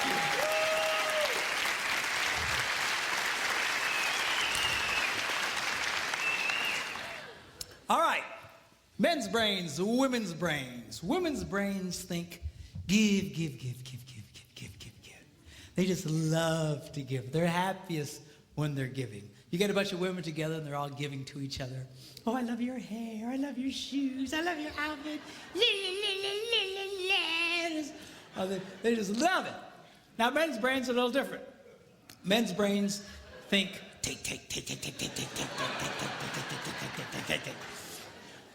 Thank you. All right. Men's brains, women's brains. Women's brains think give, give, give, give, give, give, give, give, give. They just love to give. They're happiest when they're giving. You get a bunch of women together and they're all giving to each other. Oh, I love your hair. I love your shoes. I love your outfit. Oh, they just love it. Now, men's brains are a little different. Men's brains think take, take, take, take, take, take, take, take, take, take, take, take, take, take, take, take, take.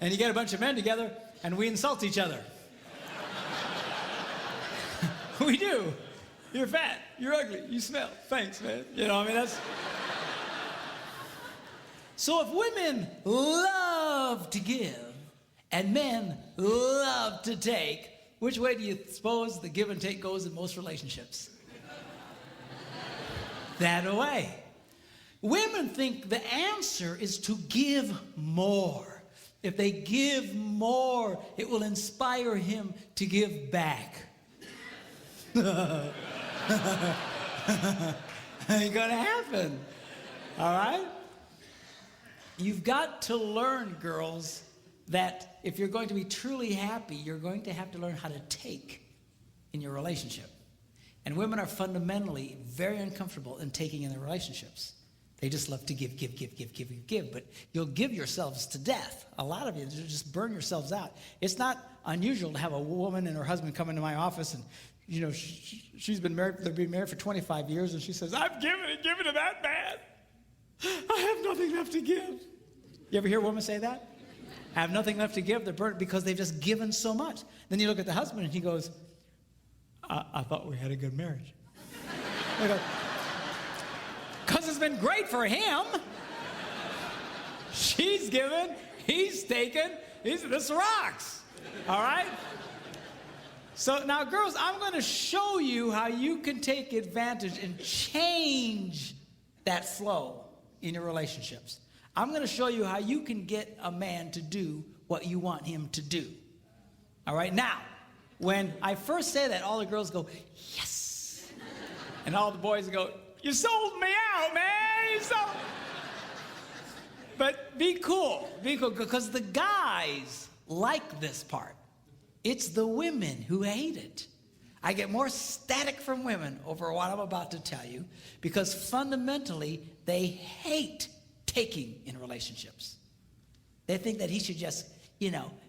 And you get a bunch of men together, and we insult each other. We do. You're fat. You're ugly. You smell. Thanks, man. You know, I mean, that's... So if women love to give, and men love to take, which way do you suppose the give and take goes in most relationships? That way. Women think the answer is to give more. If they give more, it will inspire him to give back. Ain't gonna happen. All right? You've got to learn, girls, that if you're going to be truly happy, you're going to have to learn how to take in your relationship. And women are fundamentally very uncomfortable in taking in their relationships. They just love to give, give, give, give, give, give, give. But you'll give yourselves to death. A lot of you just burn yourselves out. It's not unusual to have a woman and her husband come into my office and, you know, she's been married, they've been married for 25 years, and she says, I've given it that bad. I have nothing left to give. You ever hear a woman say that? I have nothing left to give. They're burnt because they've just given so much. Then you look at the husband and he goes, I thought we had a good marriage. Because it's been great for him. She's given, he's taken, this rocks. All right? So now, girls, I'm going to show you how you can take advantage and change that flow in your relationships. I'm going to show you how you can get a man to do what you want him to do. All right? Now, when I first say that, all the girls go, yes. And all the boys go, you sold me out, man. You sold. But be cool, because the guys like this part. It's the women who hate it. I get more static from women over what I'm about to tell you because fundamentally they hate taking in relationships. They think that he should just,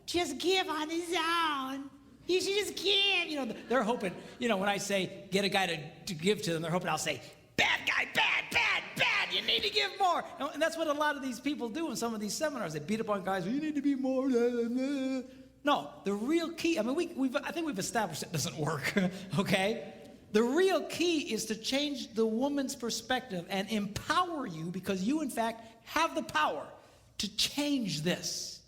just give on his own. He should just give. They're hoping, when I say get a guy to give to them, they're hoping I'll say, bad guy, bad, bad, bad. You need to give more. And that's what a lot of these people do in some of these seminars. They beat up on guys. You need to be more. No, the real key. I mean, I think we've established it doesn't work. Okay, the real key is to change the woman's perspective and empower you because you, in fact, have the power to change this.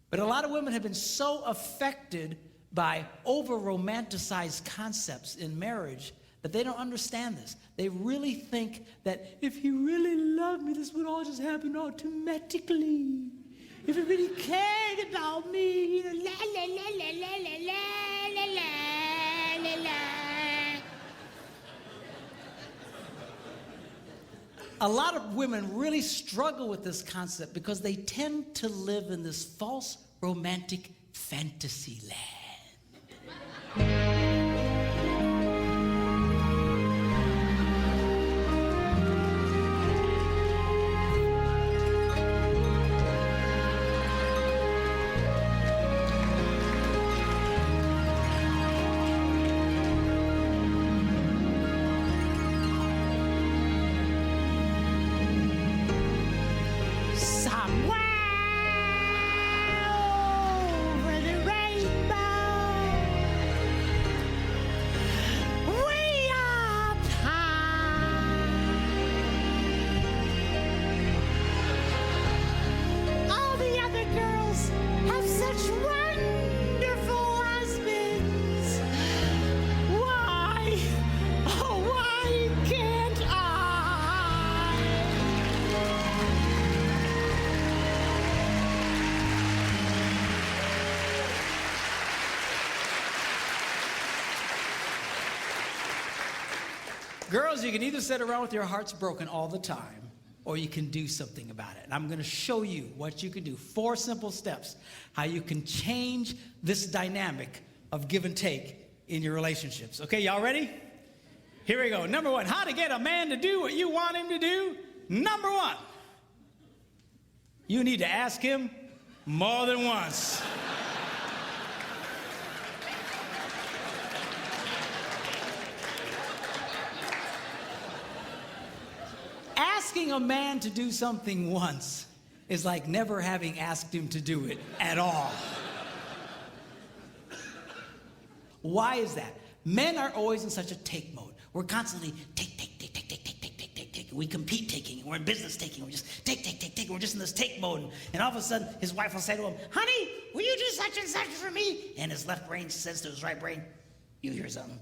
But a lot of women have been so affected by over-romanticized concepts in marriage that they don't understand this. They really think that if he really loved me, this would all just happen automatically. If he really cared about me, la la la la la la la la la la. A lot of women really struggle with this concept because they tend to live in this false romantic fantasy land. Somewhere over the rainbow. Girls, you can either sit around with your hearts broken all the time, or you can do something about it. And I'm going to show you what you can do. 4 simple steps, how you can change this dynamic of give and take in your relationships. Okay, y'all ready? Here we go. Number 1, how to get a man to do what you want him to do. Number 1, you need to ask him more than once. Asking a man to do something once is like never having asked him to do it at all. Why is that? Men are always in such a take mode. We're constantly take. We compete taking. We're in business taking. We're just take. We're just in this take mode. And all of a sudden, his wife will say to him, honey, will you do such and such for me? And his left brain says to his right brain, you hear something.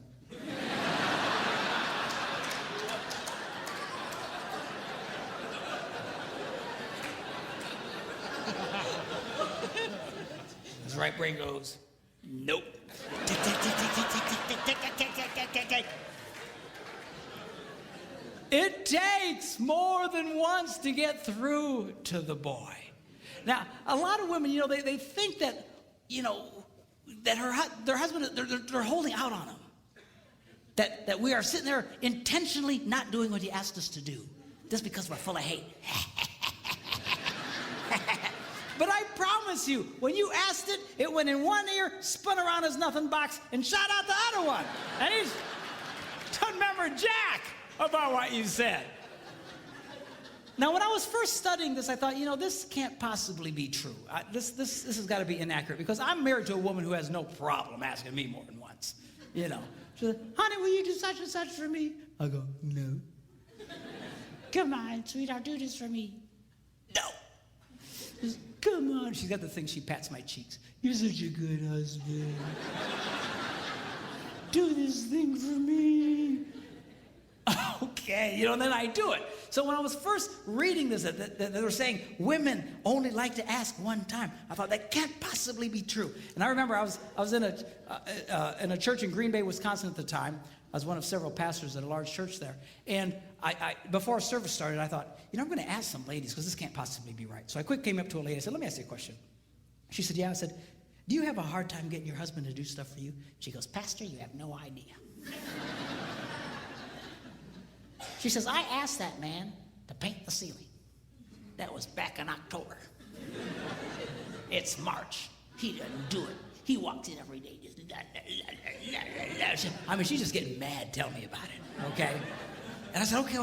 His right brain goes, nope. It takes more than once to get through to the boy. Now, a lot of women, they think that, that their husband, they're holding out on him. That we are sitting there intentionally not doing what he asked us to do, just because we're full of hate. But I promise you, when you asked it, it went in one ear, spun around his nothing box, and shot out the other one. And he doesn't remember jack about what you said. Now, when I was first studying this, I thought, this can't possibly be true. This has got to be inaccurate, because I'm married to a woman who has no problem asking me more than once. She said, honey, will you do such and such for me? I go, no. Come on, sweetheart, do this for me. No. Just, come on. She's got the thing, she pats my cheeks. You're such a good husband. Do this thing for me. Okay, and then I do it. So when I was first reading this, that they were saying women only like to ask one time, I thought that can't possibly be true. And I remember I was in a church in Green Bay, Wisconsin at the time. I was one of several pastors at a large church there. And I before service started, I thought, I'm going to ask some ladies, because this can't possibly be right. So I quick came up to a lady. I said, let me ask you a question. She said, yeah. I said, do you have a hard time getting your husband to do stuff for you? She goes, Pastor, you have no idea. She says, I asked that man to paint the ceiling. That was back in October. It's March. He doesn't do it. He walks in every day. She's just getting mad telling me about it, okay? And I said, okay.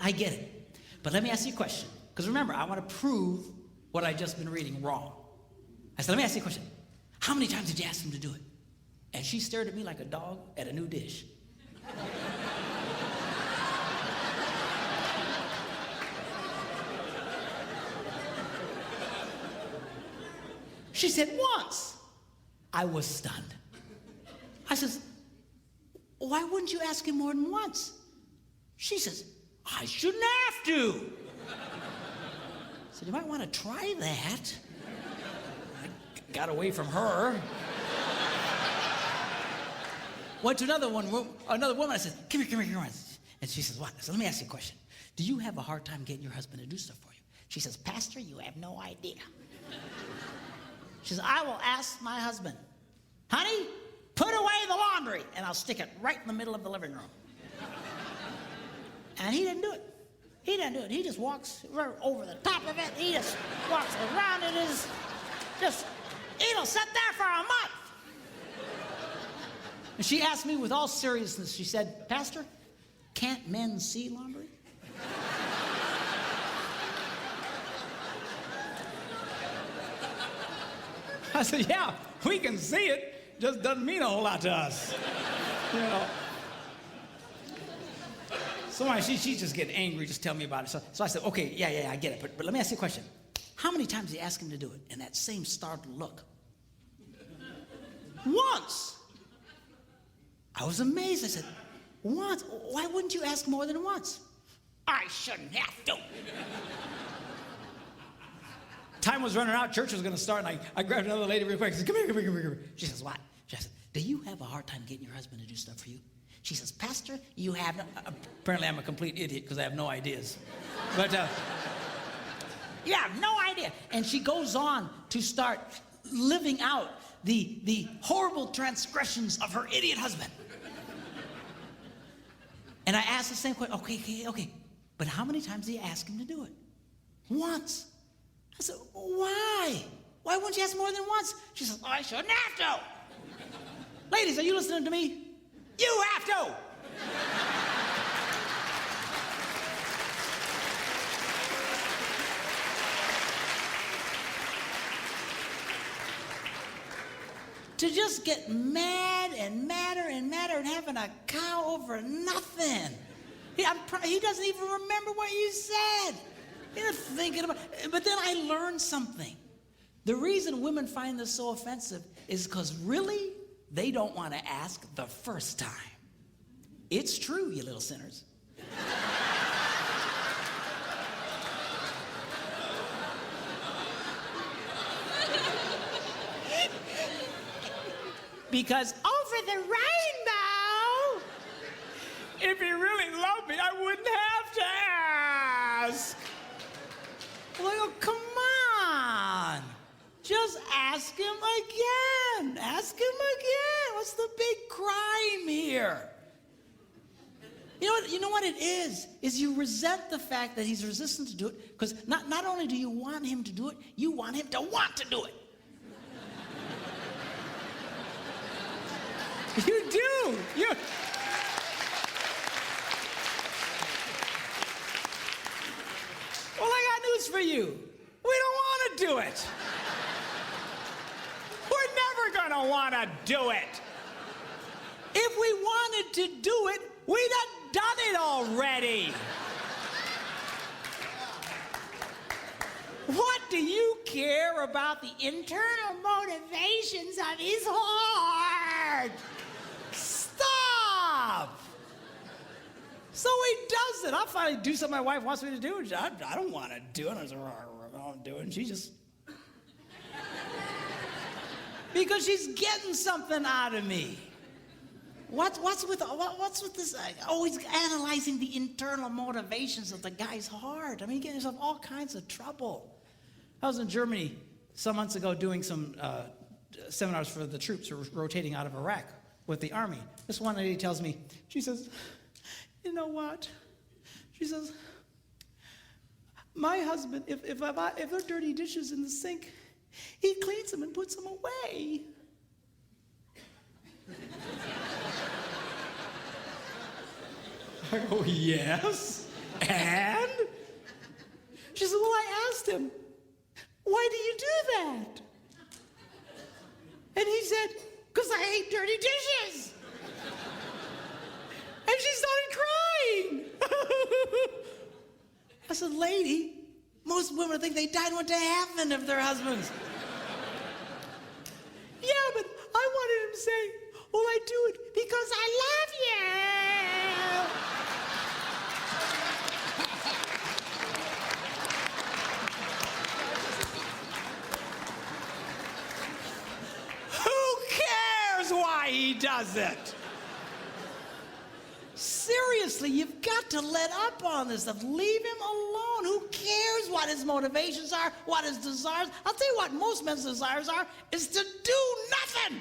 I get it. But let me ask you a question. Because remember, I want to prove what I've just been reading wrong. I said, let me ask you a question. How many times did you ask him to do it? And she stared at me like a dog at a new dish. She said, once. I was stunned. I says, why wouldn't you ask him more than once? She says, I shouldn't have to. I said, you might want to try that. I got away from her. Went to another woman. I said, come here. And she says, what? I said, let me ask you a question. Do you have a hard time getting your husband to do stuff for you? She says, Pastor, you have no idea. She says, I will ask my husband, honey, put away the laundry, and I'll stick it right in the middle of the living room. And he didn't do it. He just walks over the top of it. He just walks around it. It'll sit there for a month. And she asked me with all seriousness, she said, Pastor, can't men see laundry? I said, yeah, we can see it. Just doesn't mean a whole lot to us. So she's just getting angry, just tell me about it. So I said, okay, yeah, I get it. But let me ask you a question. How many times did you ask him to do it? And that same startled look. Once. I was amazed. I said, once? Why wouldn't you ask more than once? I shouldn't have to. Time was running out, church was going to start, and I grabbed another lady real quick. I said, come here. She says, what? She said, do you have a hard time getting your husband to do stuff for you? She says, Pastor, you have no... Apparently I'm a complete idiot because I have no ideas. But you have no idea. And she goes on to start living out the horrible transgressions of her idiot husband. And I asked the same question, okay, but how many times did you ask him to do it? Once. I said, why? Why wouldn't you ask more than once? She says, I shouldn't have to. Ladies, are you listening to me? You have to. To just get mad and madder and madder and having a cow over nothing. He doesn't even remember what you said. He's not thinking about it. But then I learned something. The reason women find this so offensive is because really, they don't want to ask the first time. It's true, you little sinners. Because over the rainbow, if he really loved me, I wouldn't have to ask. Well, oh, come on. Just ask him again. Ask him again. What's the big crime here? You know what it is you resent the fact that he's resistant to do it, because not only do you want him to do it, you want him to want to do it. You do. Well, I got news for you. We don't want to do it. We're never going to want to do it. If we wanted to do it, we'd have done it already. What do you care about the internal motivations of his heart? Stop! So he does it. I'll finally do something my wife wants me to do. I don't want to do it. I don't do it. And she just... because she's getting something out of me. What's with this? Always analyzing the internal motivations of the guy's heart. I mean, getting yourself all kinds of trouble. I was in Germany some months ago doing some seminars for the troops who were rotating out of Iraq with the army. This one lady tells me, she says, you know what? She says, my husband, if there are dirty dishes in the sink, he cleans them and puts them away. I go, yes, and? She said, well, I asked him, why do you do that? And he said, because I hate dirty dishes. And she started crying. I said, lady, most women think they died and went to heaven if their husbands. Yeah, but I wanted him to say, well, I do it because I love you. Who cares why he does it? Seriously, you've got to let up on this stuff. Leave him alone. Who cares what his motivations are, what his desires? I'll tell you what most men's desires are, is to do nothing.